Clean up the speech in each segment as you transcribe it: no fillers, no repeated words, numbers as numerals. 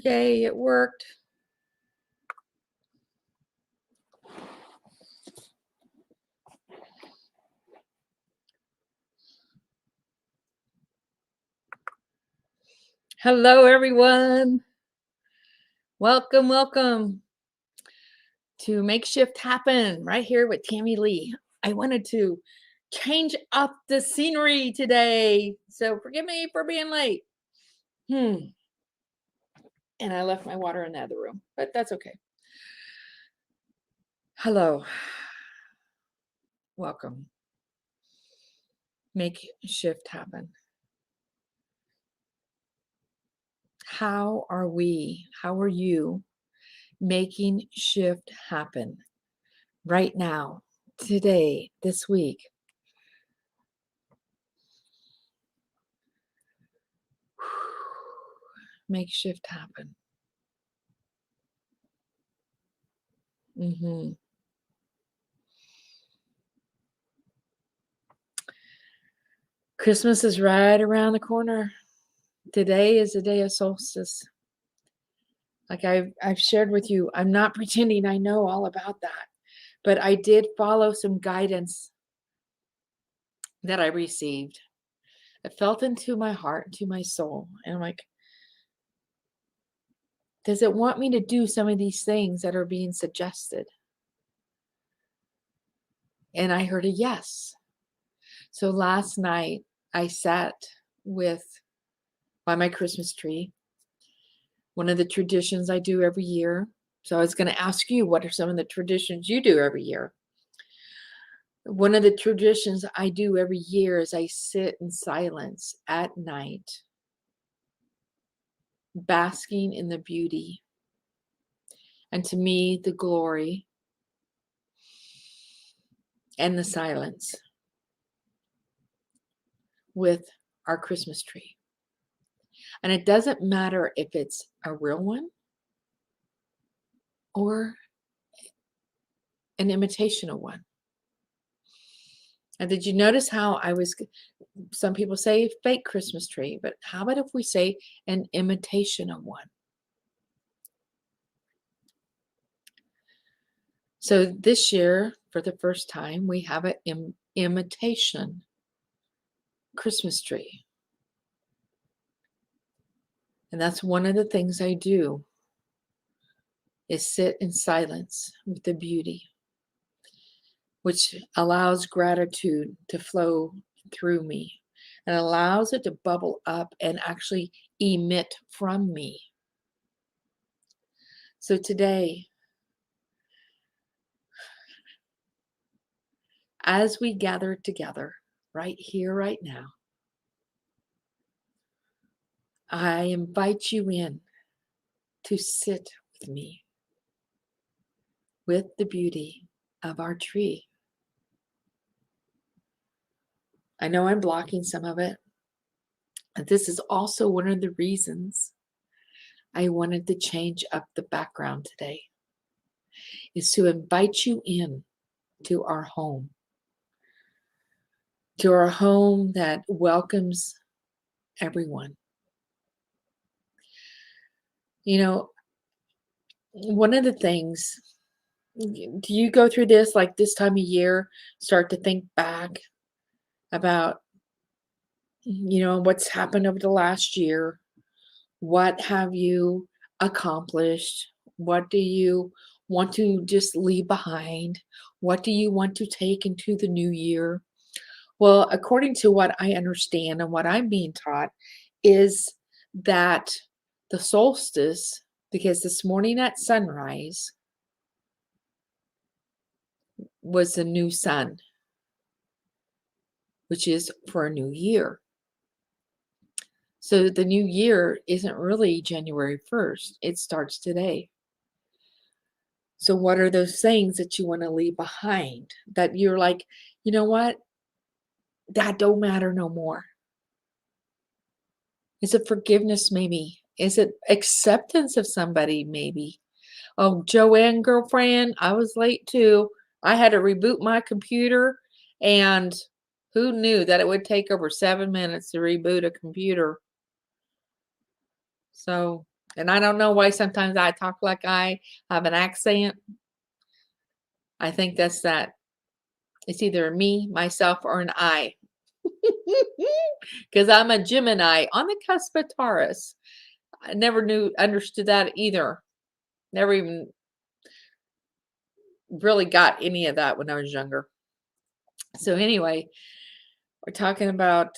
Yay, it worked. Hello, everyone. Welcome, welcome to Make Shift Happen right here with Tammy Lee. I wanted to change up the scenery today, so forgive me for being late. And I left my water in the other room, but that's okay. Hello. Welcome. Make Shift Happen. How are we? How are you making shift happen right now, today, this week? Make shift happen. Christmas is right around the corner. Today is the day of solstice. Like I've shared with you, I'm not pretending I know all about that, but I did follow some guidance that I received. I felt into my heart, into my soul, and I'm like, does it want me to do some of these things that are being suggested? And I heard a yes. So last night I sat by my Christmas tree, one of the traditions I do every year. So I was going to ask you, what are some of the traditions you do every year? One of the traditions I do every year is I sit in silence at night, basking in the beauty, and to me, the glory and the silence with our Christmas tree. And it doesn't matter if it's a real one or an imitation of one. And did you notice how some people say fake Christmas tree, but how about if we say an imitation of one? So this year, for the first time, we have an imitation Christmas tree. And that's one of the things I do, is sit in silence with the beauty, which allows gratitude to flow through me and allows it to bubble up and actually emit from me. So today, as we gather together right here, right now, I invite you in to sit with me with the beauty of our tree. I know I'm blocking some of it. And this is also one of the reasons I wanted to change up the background today, is to invite you in to our home that welcomes everyone. You know, one of the things, do you go through this, like this time of year, start to think back about, what's happened over the last year? What have you accomplished? What do you want to just leave behind? What do you want to take into the new year? Well, according to what I understand and what I'm being taught, is that the solstice, because this morning at sunrise was the new sun, which is for a new year. So the new year isn't really January 1st. It starts today. So what are those things that you want to leave behind that you're like, you know what? That don't matter no more. Is it forgiveness maybe? Is it acceptance of somebody maybe? Oh, Joanne, girlfriend, I was late too. I had to reboot my computer, and who knew that it would take over 7 minutes to reboot a computer? So And I don't know why sometimes I talk like I have an accent. I think that's that. It's either me, myself, or an I. Because I'm a Gemini on the cusp of Taurus. I never understood that either. Never even really got any of that when I was younger. So anyway, we're talking about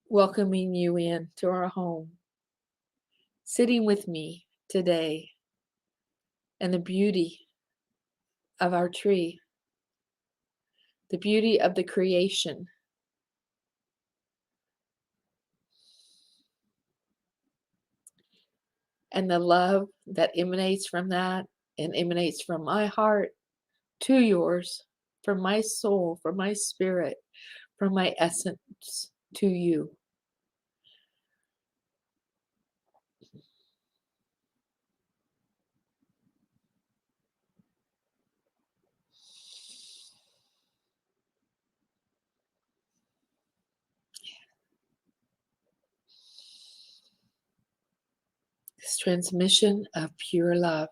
welcoming you in to our home, sitting with me today, and the beauty of our tree, the beauty of the creation. And the love that emanates from that and emanates from my heart to yours, from my soul, from my spirit, from my essence to you. This transmission of pure love,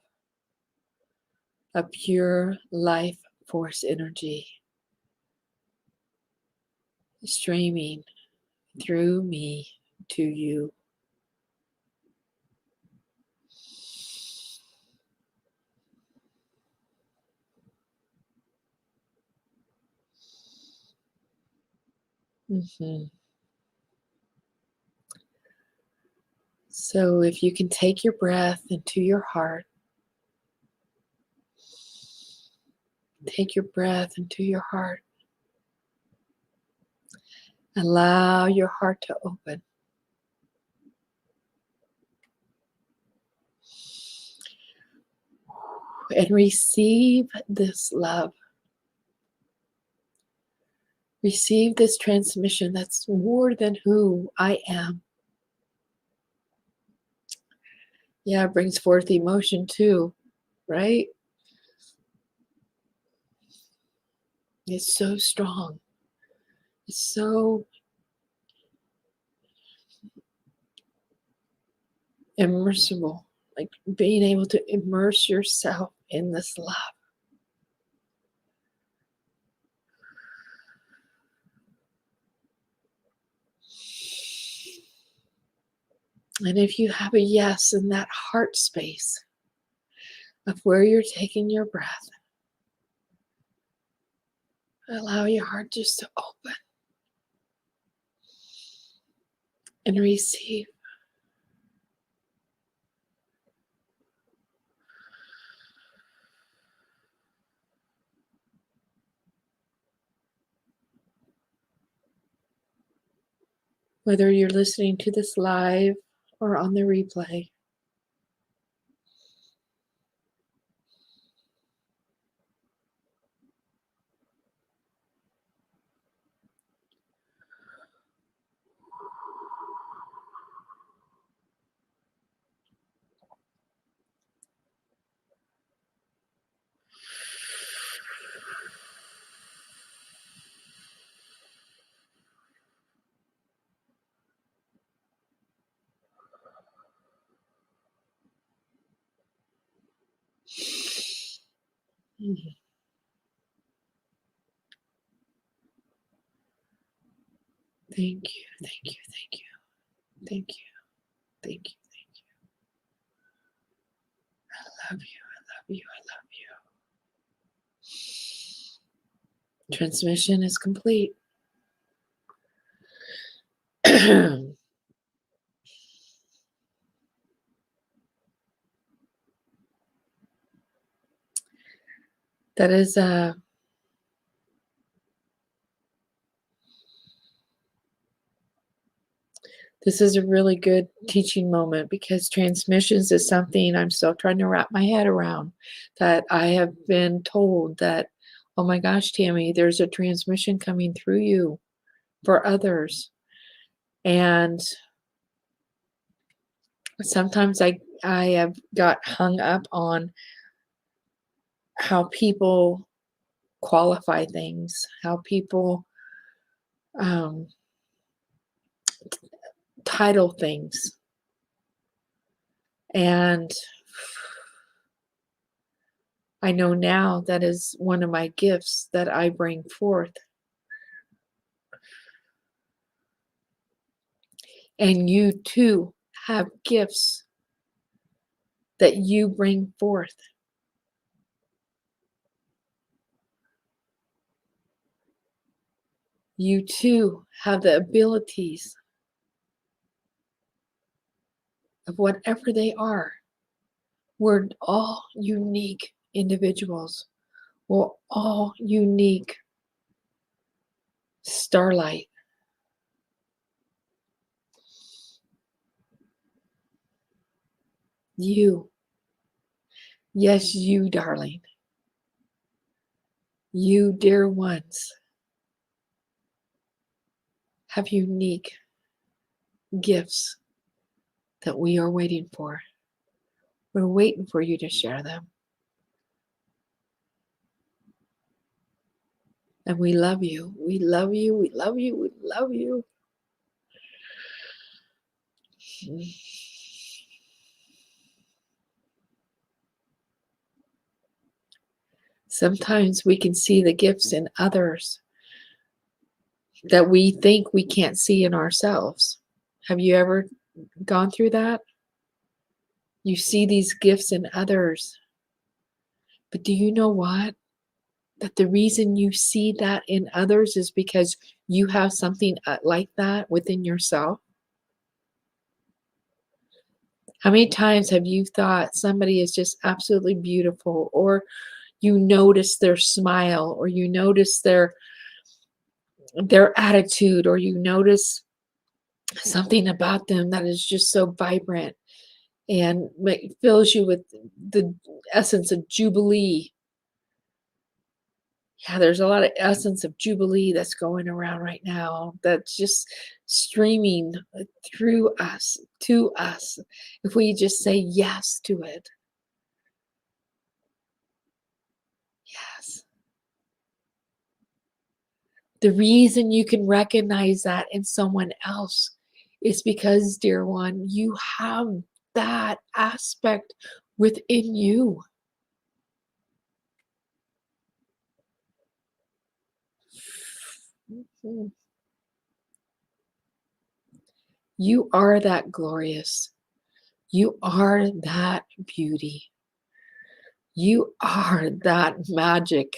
a pure life force energy streaming through me to you. So if you can take your breath into your heart, take your breath into your heart. Allow your heart to open. And receive this love. Receive this transmission that's more than who I am. Yeah, it brings forth emotion too, right? It's so strong. It's so immersible, like being able to immerse yourself in this love. And if you have a yes in that heart space of where you're taking your breath, allow your heart just to open and receive. Whether you're listening to this live or on the replay, thank you, thank you, thank you, thank you, thank you, thank you. I love you, I love you, I love you. Transmission is complete. That is this is a really good teaching moment, because transmissions is something I'm still trying to wrap my head around. That I have been told that, oh my gosh, Tammy, there's a transmission coming through you for others. And sometimes I have got hung up on how people qualify things, how people title things. And I know now that is one of my gifts that I bring forth. And you too have gifts that you bring forth. You too have the abilities of whatever they are. We're all unique individuals. We're all unique starlight. You. Yes, you, darling. You, dear ones, have unique gifts that we are waiting for. We're waiting for you to share them. And we love you. We love you. We love you. We love you. Sometimes we can see the gifts in others that we think we can't see in ourselves. Have you ever gone through that? You see these gifts in others. But do you know what? That the reason you see that in others is because you have something like that within yourself. How many times have you thought somebody is just absolutely beautiful, or you notice their smile, or you notice their attitude, or you notice something about them that is just so vibrant and fills you with the essence of Jubilee. Yeah, there's a lot of essence of Jubilee that's going around right now, that's just streaming through us, to us, if we just say yes to it. Yes. The reason you can recognize that in someone else is because, dear one, you have that aspect within you. You are that glorious. You are that beauty. You are that magic.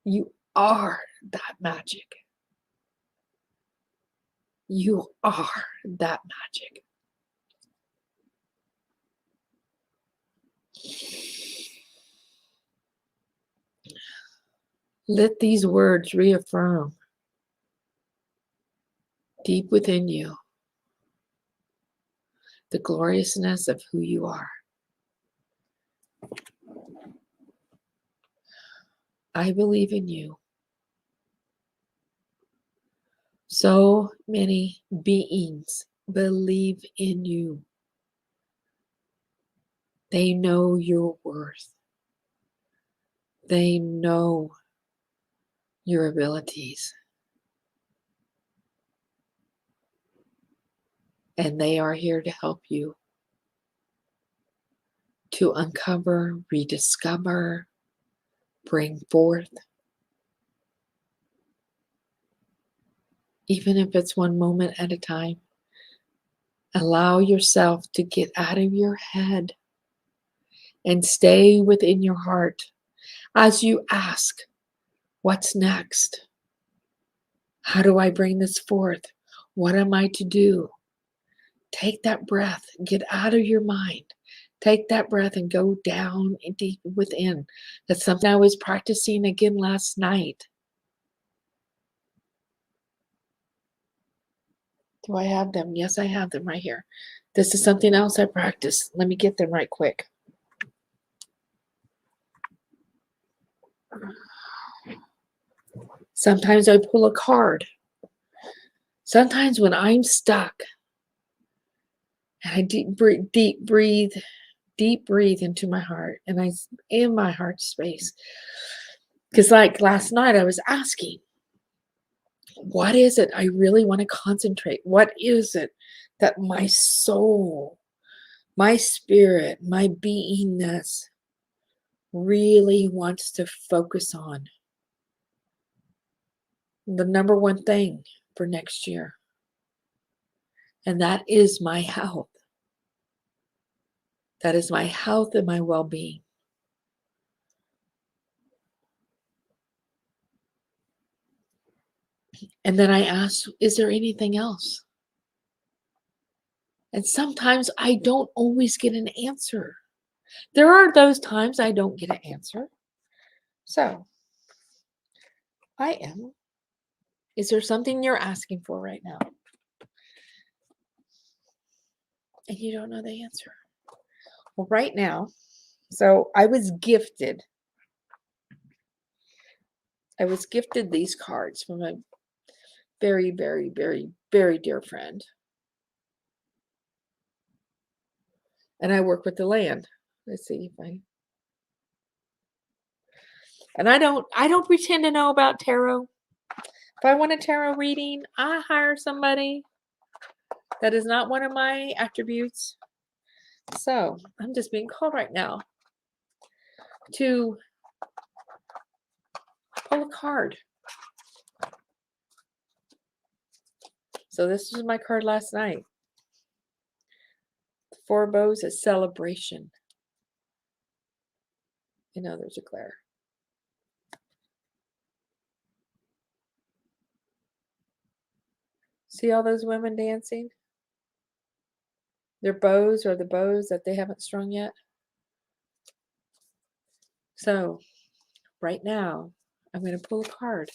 You are that magic. You are that magic. Let these words reaffirm deep within you the gloriousness of who you are. I believe in you. So many beings believe in you. They know your worth. They know your abilities. And they are here to help you to uncover, rediscover, bring forth. Even if it's one moment at a time, allow yourself to get out of your head and stay within your heart as you ask, what's next? How do I bring this forth? What am I to do? Take that breath, get out of your mind. Take that breath and go down and deep within. That's something I was practicing again last night. Do I have them? Yes, I have them right here. This is something else I practice. Let me get them right quick. Sometimes I pull a card. Sometimes when I'm stuck, and I deep breathe into my heart, and I in my heart space. Because like last night I was asking, what is it I really want to concentrate? What is it that my soul My spirit, my beingness really wants to focus on the number one thing for next year. And that is my health. That is my health and my well-being. And then I ask, is there anything else? And sometimes I don't always get an answer. There are those times I don't get an answer. So, is there something you're asking for right now? And you don't know the answer. Well, right now, so I was gifted these cards from a very, very, very, very dear friend. And I work with the land. Let's see if I... And I don't pretend to know about tarot. If I want a tarot reading, I hire somebody. That is not one of my attributes. So I'm just being called right now to pull a card. So this was my card last night. The Four of Bows is celebration. You know, there's a glare. See all those women dancing? Their bows are the bows that they haven't strung yet. So right now, I'm going to pull a card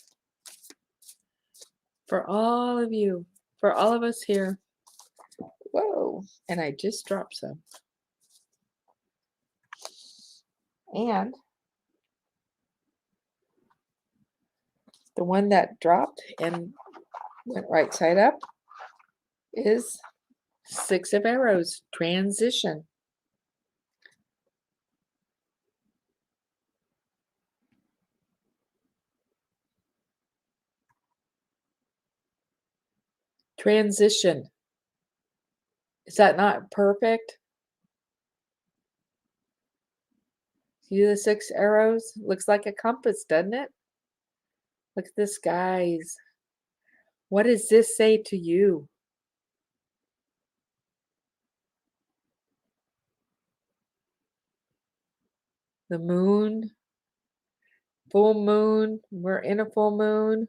for all of you, for all of us here. Whoa, and I just dropped some. And the one that dropped and went right side up is Six of Arrows, transition. Transition. Is that not perfect? See the 6 arrows? Looks like a compass, doesn't it? Look at the skies. What does this say to you? The moon, full moon. We're in a full moon.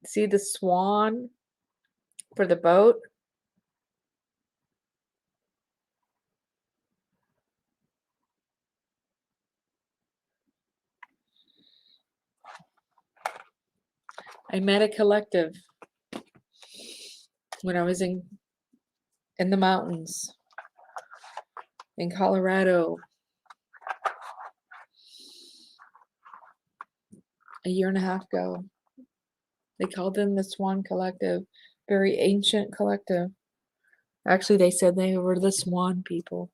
See the swan for the boat? I met a collective when I was in the mountains in Colorado a year and a half ago. They called them the Swan Collective, very ancient collective. Actually, they said they were the Swan people.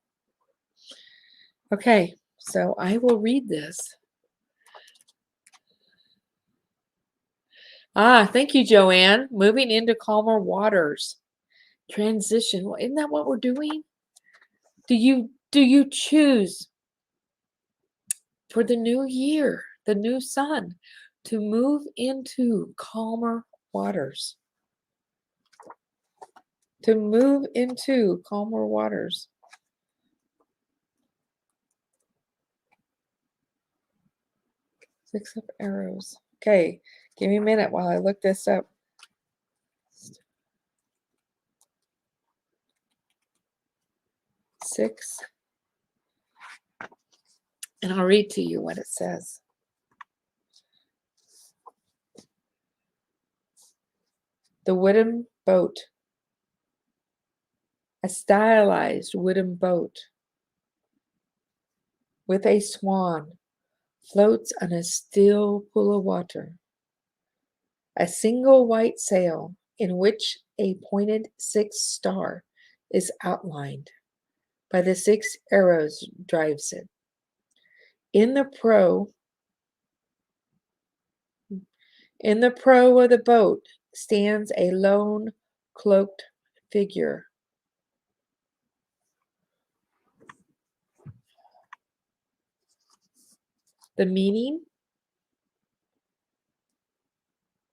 Okay, so I will read this. Thank you, Joanne. Moving into calmer waters. Transition. Well, isn't that what we're doing? Do you choose for the new year, the new sun, to move into calmer waters? To move into calmer waters. Six of Arrows. Okay, give me a minute while I look this up. Six. And I'll read to you what it says. The wooden boat. A stylized wooden boat with a swan floats on a still pool of water. A single white sail in which a pointed 6 star is outlined by the 6 arrows drives it. In the prow of the boat stands a lone cloaked figure. The meaning?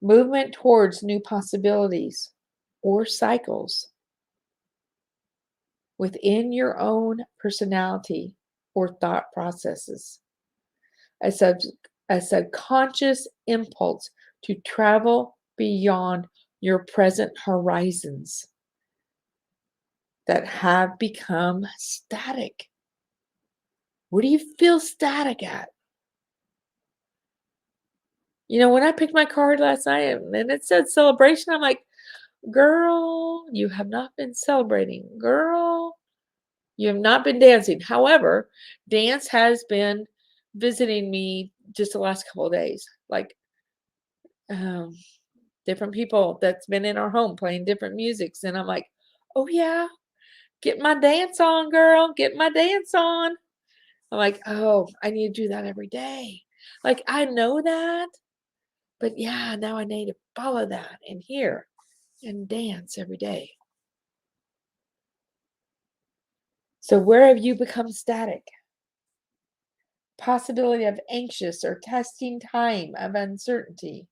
Movement towards new possibilities or cycles within your own personality or thought processes. A subconscious impulse to travel beyond your present horizons that have become static. Where do you feel static at? You know, when I picked my card last night and it said celebration, I'm like, girl, you have not been celebrating. Girl, you have not been dancing. However, dance has been visiting me just the last couple of days. Like different people that's been in our home playing different musics. And I'm like, oh yeah, get my dance on, girl. Get my dance on. I'm like, oh, I need to do that every day. Like, I know that. But yeah, now I need to follow that and hear and dance every day. So where have you become static? Possibility of anxious or testing time of uncertainty.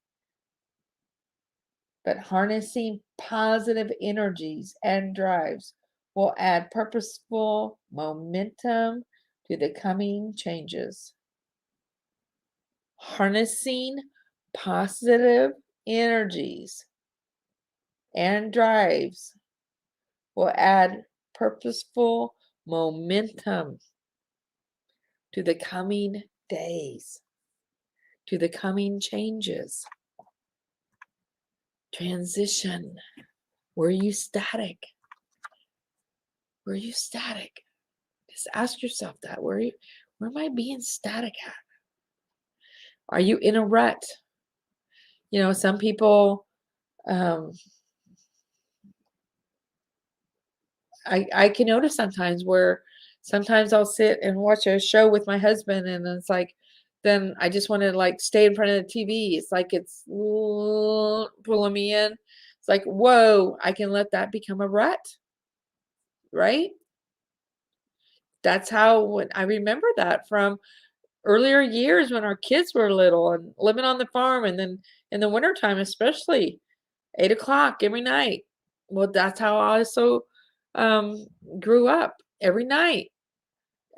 But harnessing positive energies and drives will add purposeful momentum to the coming changes. Harnessing positive energies and drives will add purposeful momentum to the coming days, to the coming changes. Transition. Were you static? Were you static? Just ask yourself that. Where am I being static at? Are you in a rut? You know, some people, I can notice sometimes where sometimes I'll sit and watch a show with my husband and it's like, then I just want to like stay in front of the TV. It's like it's pulling me in. It's like, whoa, I can let that become a rut, right? That's how when I remember that from earlier years when our kids were little and living on the farm, and then in the wintertime, especially 8 o'clock every night. Well, that's how I also grew up every night,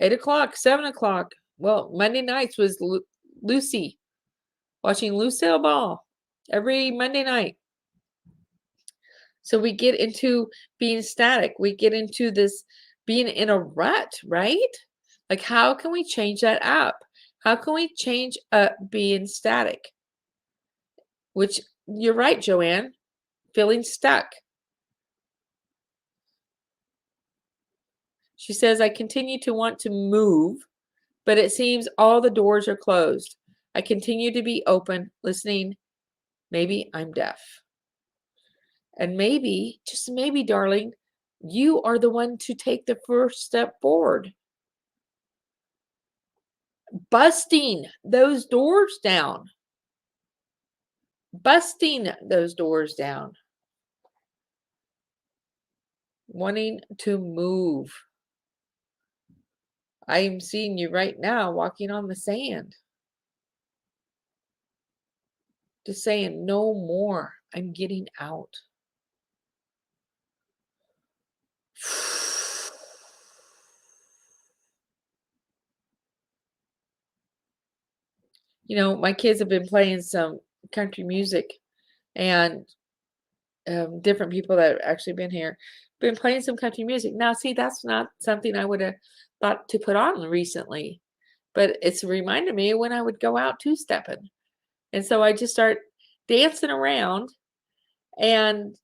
8 o'clock, 7 o'clock. Well, Monday nights was Lucy, watching Lucille Ball every Monday night. So we get into being static. We get into this being in a rut, right? Like, how can we change that up? How can we change up being static? Which, you're right, Joanne, feeling stuck. She says, I continue to want to move, but it seems all the doors are closed. I continue to be open, listening. Maybe I'm deaf. And maybe, just maybe, darling, you are the one to take the first step forward. Busting those doors down. Busting those doors down. Wanting to move. I am seeing you right now walking on the sand. Just saying, no more. I'm getting out. You know, my kids have been playing some country music, and different people that have actually been here been playing some country music. Now, see, that's not something I would have thought to put on recently, but it's reminded me when I would go out two-stepping. And so I just start dancing around and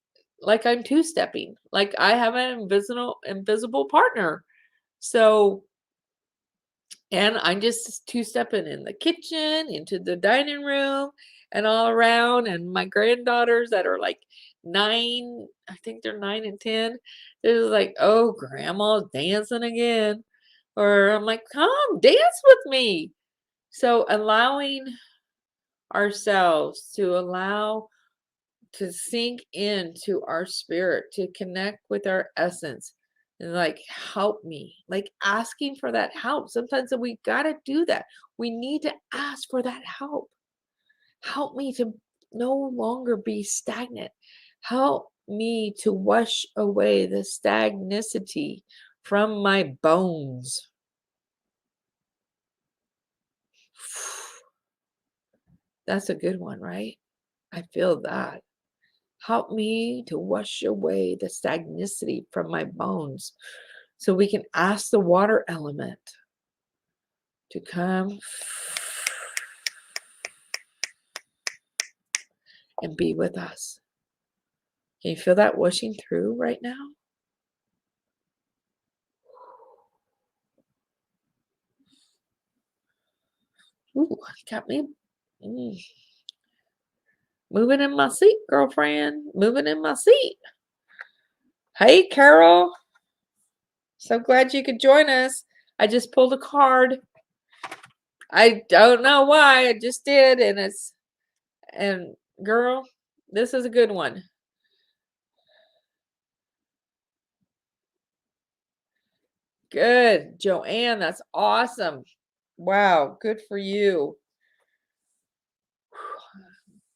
like I'm two-stepping, like I have an invisible partner. So, and I'm just two-stepping in the kitchen, into the dining room, and all around. And my granddaughters that are like 9, I think they're 9 and 10, they're like, oh, grandma's dancing again. Or I'm like, come dance with me. So allowing ourselves to sink into our spirit, to connect with our essence, and like, help me, like asking for that help. Sometimes we got to do that. We need to ask for that help. Help me to no longer be stagnant. Help me to wash away the stagnicity from my bones. That's a good one, right? I feel that. Help me to wash away the stagnicity from my bones. So we can ask the water element to come and be with us. Can you feel that washing through right now? Ooh, got me moving in my seat, girlfriend. Moving in my seat. Hey, Carol. So glad you could join us. I just pulled a card. I don't know why. I just did. And girl, this is a good one. Good. Joanne, that's awesome. Wow. Good for you.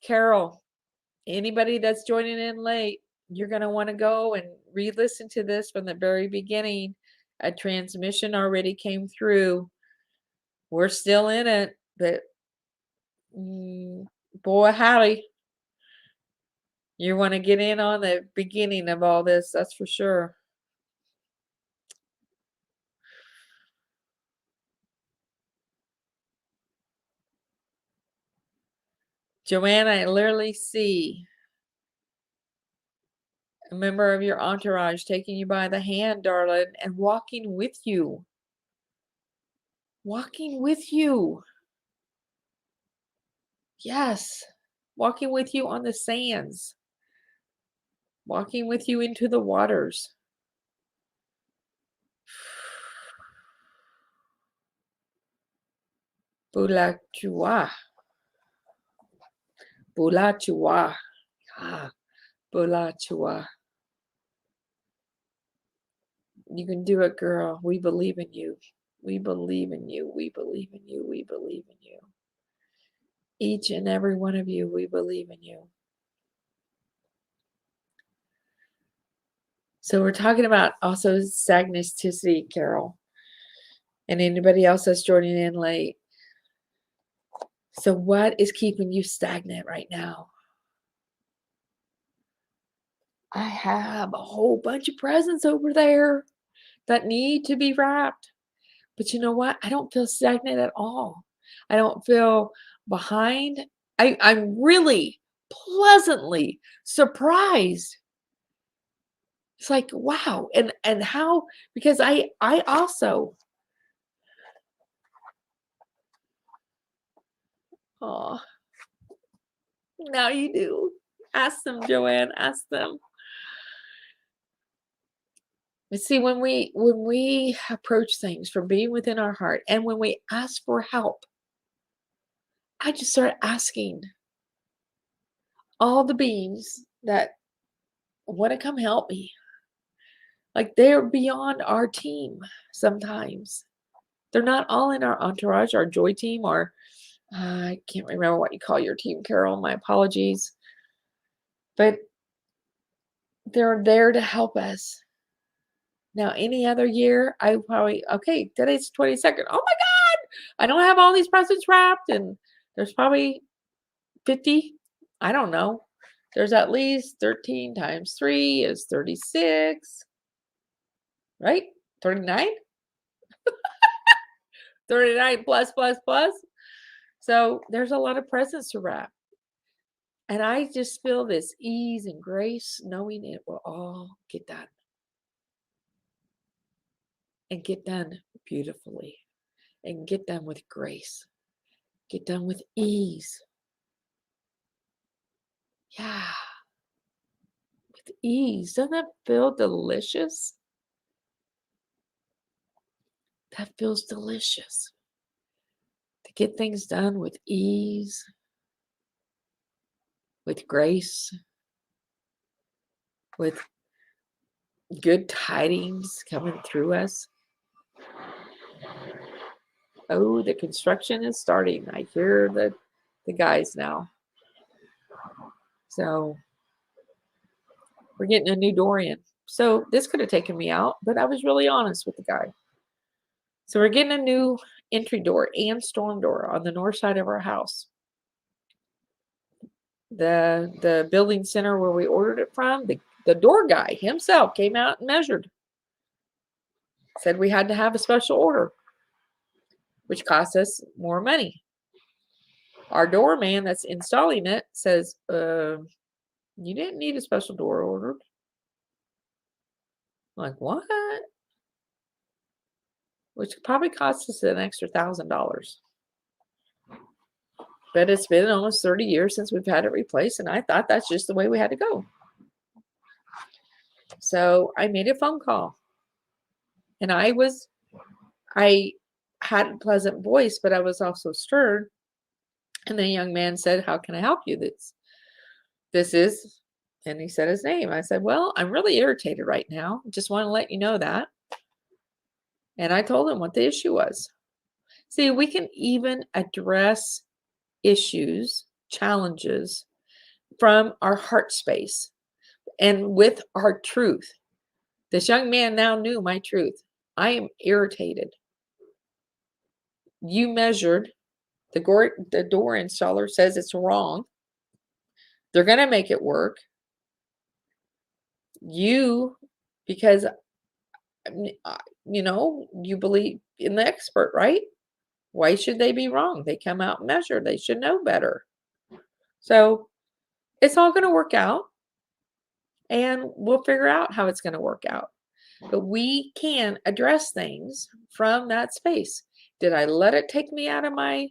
Carol, anybody that's joining in late, you're going to want to go and re-listen to this from the very beginning. A transmission already came through. We're still in it, but boy, howdy. You want to get in on the beginning of all this, that's for sure. Joanna, I literally see a member of your entourage taking you by the hand, darling, and walking with you. Walking with you. Yes. Walking with you on the sands. Walking with you into the waters. 𝗓𝗏𝗧𝗧. 𝗓𝗏𝗧𝗧. 𝗓𝗏𝗧𝗧. You can do it, girl. We believe in you. We believe in you. We believe in you. We believe in you. Each and every one of you, we believe in you. So we're talking about also stagnicity, Carol. And anybody else that's joining in late. So what is keeping you stagnant right now? I have a whole bunch of presents over there that need to be wrapped. But you know what? I don't feel stagnant at all. I don't feel behind. I'm really pleasantly surprised. It's like, wow. And how, because I also, oh, now you do. Ask them, Joanne, ask them. But see, when we approach things from being within our heart, and when we ask for help, I just start asking all the beings that want to come help me. Like, they're beyond our team sometimes. They're not all in our entourage, our joy team, or I can't remember what you call your team, Carol. My apologies. But they're there to help us. Now, any other year, I probably, okay, today's 22nd. Oh my God, I don't have all these presents wrapped, and there's probably 50. I don't know. There's at least 13 times 3 is 36. Right? 39? 39 plus. So there's a lot of presents to wrap. And I just feel this ease and grace, knowing it will all get done. And get done beautifully. And get done with grace. Get done with ease. Yeah. With ease. Doesn't that feel delicious? That feels delicious. To get things done with ease, with grace, with good tidings coming through us. Oh, the construction is starting. I hear the guys now. So we're getting a new door in. So this could have taken me out, but I was really honest with the guy. So we're getting a new entry door and storm door on the north side of our house. The building center where we ordered it from, the door guy himself came out and measured. Said we had to have a special order, which cost us more money. Our doorman that's installing it says, you didn't need a special door ordered. I'm like, what? Which probably cost us an extra $1,000. But it's been almost 30 years since we've had it replaced, and I thought that's just the way we had to go. So I made a phone call. And I had a pleasant voice, but I was also stirred. And the young man said, how can I help you? This is, and he said his name. I said, well, I'm really irritated right now. Just want to let you know that. And I told him what the issue was. See, we can even address issues, challenges from our heart space and with our truth. This young man now knew my truth. I am irritated. You measured, the door installer says it's wrong. They're going to make it work. Because, you believe in the expert, right? Why should they be wrong? They come out and measure. They should know better. So it's all going to work out. And we'll figure out how it's going to work out. But we can address things from that space. Did I let it take me out of my...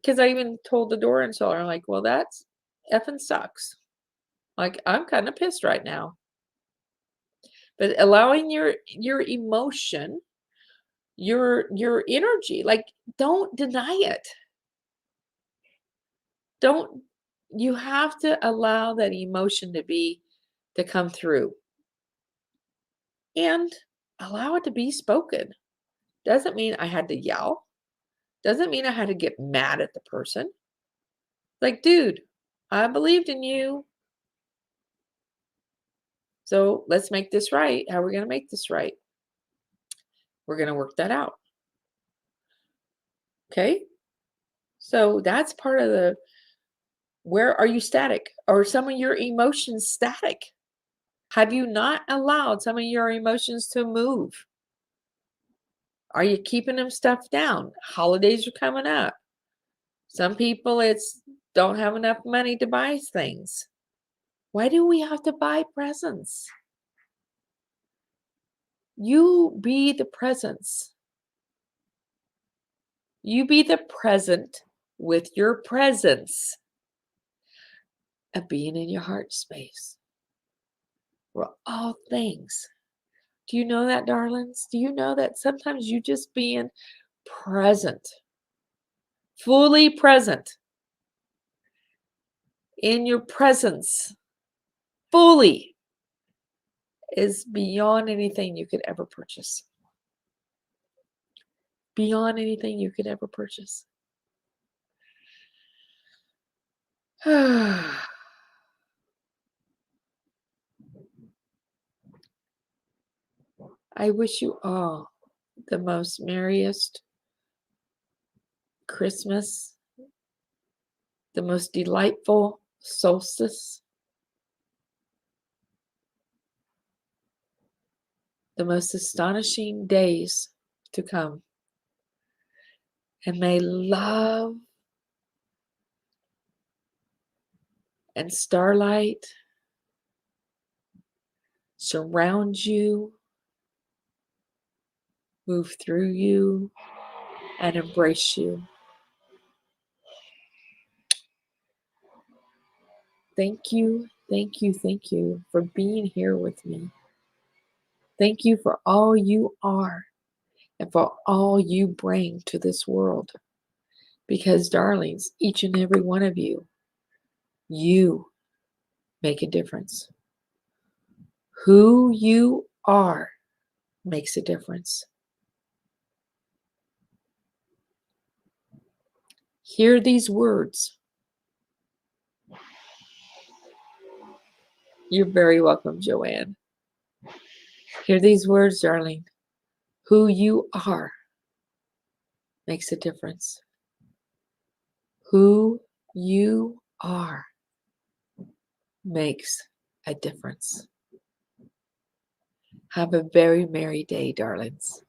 Because I even told the door installer, I'm like, well, that's effing sucks. Like, I'm kind of pissed right now. But allowing your emotion, your energy, like, don't deny it. You have to allow that emotion to come through. And allow it to be spoken. Doesn't mean I had to yell. Doesn't mean I had to get mad at the person. Like, dude, I believed in you. So let's make this right. How are we going to make this right? We're going to work that out. Okay? So that's part of where are you static? Are some of your emotions static? Have you not allowed some of your emotions to move? Are you keeping them stuffed down? Holidays are coming up. Some people don't have enough money to buy things. Why do we have to buy presents? You be the presence. You be the present with your presence of being in your heart space. We're all things. Do you know that, darlings? Do you know that sometimes you just being present, fully present in your presence, fully, is beyond anything you could ever purchase. Beyond anything you could ever purchase. I wish you all the most merriest Christmas, the most delightful solstice, the most astonishing days to come. And may love and starlight surround you, move through you, and embrace you. Thank you, thank you, thank you for being here with me. Thank you for all you are and for all you bring to this world. Because, darlings, each and every one of you make a difference. Who you are makes a difference. Hear these words. You're very welcome, Joanne. Hear these words, darling. Who you are makes a difference. Who you are makes a difference. Have a very merry day, darlings.